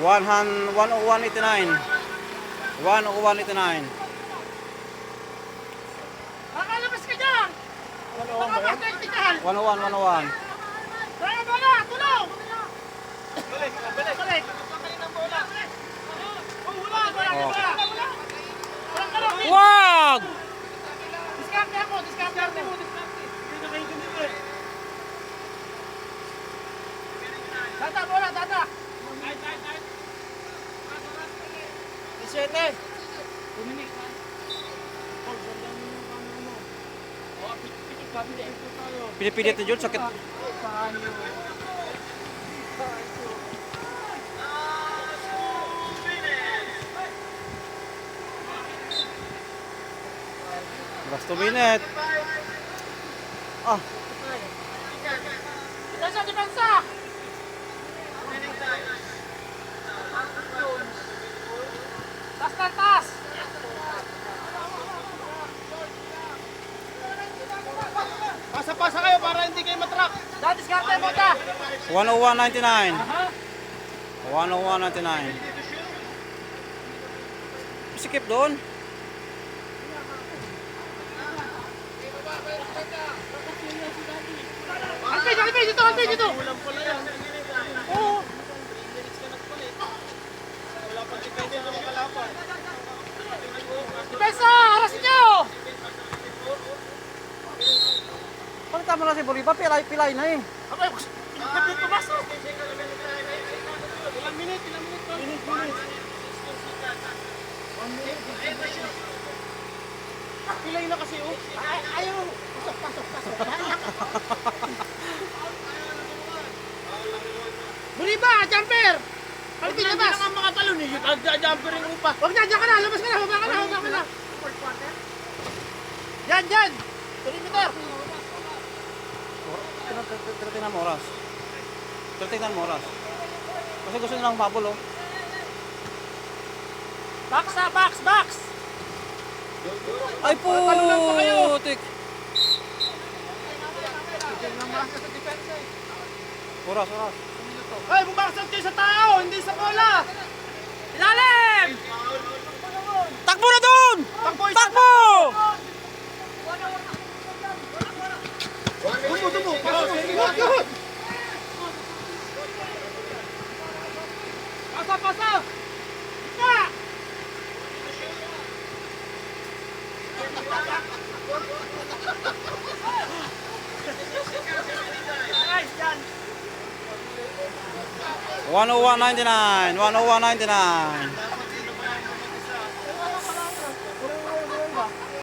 101.89. 101.89. Makalabas ka dyan! Baka mag-vertical! 101, 101. Kaya bola! Tulong! Balik! Balik! Oh, wala! Oh. Walang kalong! Wag! Diskarte ako! Diskarte mo! Dada! Bola! Dada! 17! Pilit-pilit na Jun, sakit. Last 2 minutes. Ah, Depensa! Depensa! Tas! Pasa-pasa kayo para hindi kayo matrap. Dada! Diskarte mo ta! 101.99. 101.99. Sikip doon. Alvin! Dito! Alvin! Dito! Kulang pala yan. Oo! Wala pang depende ng mga kalaban. Depensa! Harasin nyo! Palitan mo na si Bolivar, pilay na eh. Abay! Pinagpapit pumasok! Ilang minute? Pilay na kasi oh. Ayaw! Pasok! Bolivar! Jumper! Pag Hindi pinabas! na nga makatalon eh. Nagja-jumpering mo pa. Huwag na! Diyan ka na! Labas ka na! Huwag ka na! Diyan! Perimeter! Tingnan mo oras. Tingnan mo oras. Kasi gusto nilang bubble oh. Box! Ay putik. Oras. Ay, bumakasat kayo sa tao, hindi sa bola. Ilalim! Takbo na doon! Takbo! Dumo. Pasok. Pasa. Ka! Guys, dyan! 101.99. 101.99.